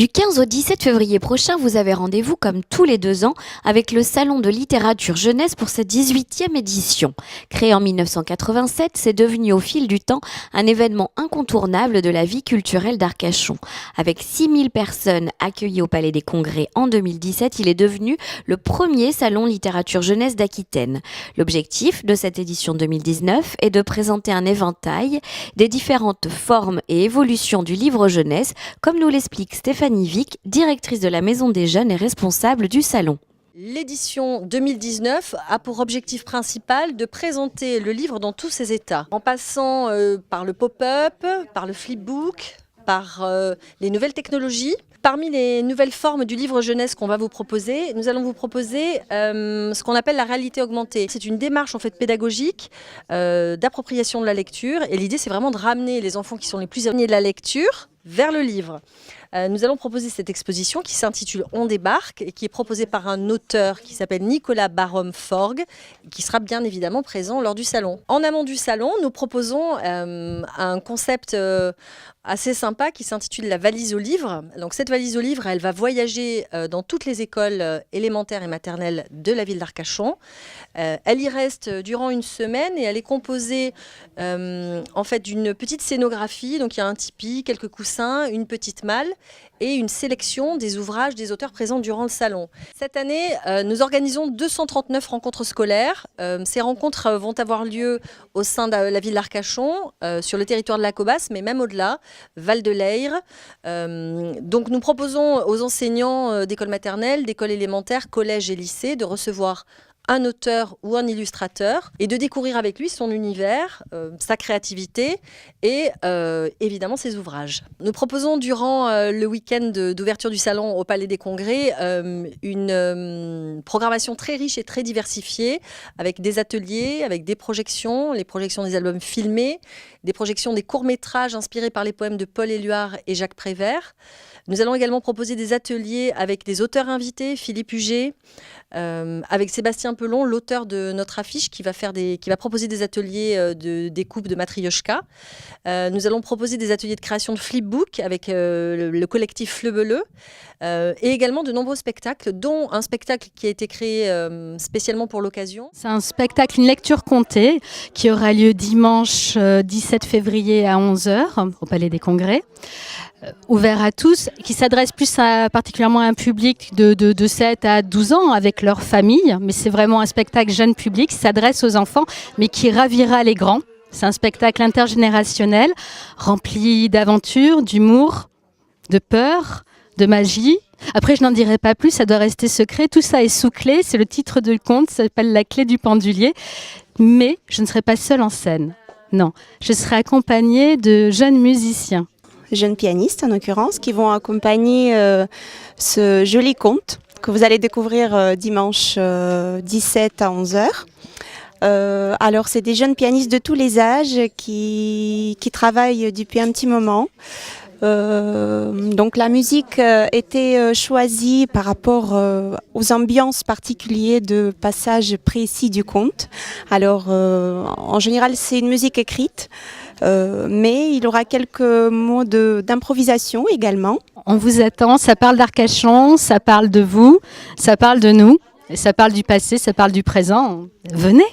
Du 15 au 17 février prochain, vous avez rendez-vous comme tous les 2 ans avec le Salon de littérature jeunesse pour sa 18e édition. Créé en 1987, c'est devenu au fil du temps un événement incontournable de la vie culturelle d'Arcachon. Avec 6000 personnes accueillies au Palais des Congrès en 2017, il est devenu le premier salon littérature jeunesse d'Aquitaine. L'objectif de cette édition 2019 est de présenter un éventail des différentes formes et évolutions du livre jeunesse, comme nous l'explique Stéphanie Vic, directrice de la Maison des Jeunes et responsable du salon. L'édition 2019 a pour objectif principal de présenter le livre dans tous ses états, en passant par le pop-up, par le flipbook, par les nouvelles technologies. Parmi les nouvelles formes du livre jeunesse qu'on va vous proposer, nous allons vous proposer ce qu'on appelle la réalité augmentée. C'est une démarche en fait pédagogique d'appropriation de la lecture, et l'idée c'est vraiment de ramener les enfants qui sont les plus éloignés de la lecture vers le livre. Nous allons proposer cette exposition qui s'intitule On débarque et qui est proposée par un auteur qui s'appelle Nicolas Barhomme-Forgues, qui sera bien évidemment présent lors du salon. En amont du salon, nous proposons un concept assez sympa qui s'intitule la valise au livre. Donc cette valise au livre, elle va voyager dans toutes les écoles élémentaires et maternelles de la ville d'Arcachon. Elle y reste durant une semaine et elle est composée en fait d'une petite scénographie. Donc il y a un tipi, quelques coussins, une petite malle et une sélection des ouvrages des auteurs présents durant le salon. Cette année, nous organisons 239 rencontres scolaires. Ces rencontres vont avoir lieu au sein de la ville d'Arcachon, sur le territoire de la Cobas, mais même au-delà, Val-de-Leyre. Donc nous proposons aux enseignants d'écoles maternelles, d'écoles élémentaires, collèges et lycées de recevoir un auteur ou un illustrateur et de découvrir avec lui son univers, sa créativité et évidemment ses ouvrages. Nous proposons durant le week-end d'ouverture du salon au Palais des Congrès une programmation très riche et très diversifiée avec des ateliers, avec des projections, les projections des albums filmés, des projections des courts-métrages inspirés par les poèmes de Paul Éluard et Jacques Prévert. Nous allons également proposer des ateliers avec des auteurs invités, Philippe Huget, avec Sébastien Pelon, l'auteur de notre affiche, qui va proposer des ateliers de découpe de matrioshka. Nous allons proposer des ateliers de création de flipbook avec le collectif Flebeleux, et également de nombreux spectacles, dont un spectacle qui a été créé spécialement pour l'occasion. C'est un spectacle, une lecture comptée, qui aura lieu dimanche 17 février à 11h au Palais des Congrès. Ouvert à tous, qui s'adresse plus particulièrement à un public de 7 à 12 ans avec leur famille, mais c'est vraiment un spectacle jeune public qui s'adresse aux enfants, mais qui ravira les grands. C'est un spectacle intergénérationnel, rempli d'aventures, d'humour, de peur, de magie. Après, je n'en dirai pas plus, ça doit rester secret. Tout ça est sous clé, c'est le titre du conte, ça s'appelle La clé du pendulier. Mais je ne serai pas seule en scène. Non, je serai accompagnée de jeunes musiciens. Jeunes pianistes en l'occurrence, qui vont accompagner ce joli conte que vous allez découvrir dimanche 17 à 11h. Alors c'est des jeunes pianistes de tous les âges qui travaillent depuis un petit moment. Donc la musique était choisie par rapport aux ambiances particulières de passages précis du conte. Alors en général c'est une musique écrite, mais il y aura quelques mots d'improvisation également. On vous attend, ça parle d'Arcachon, ça parle de vous, ça parle de nous, ça parle du passé, ça parle du présent. Venez!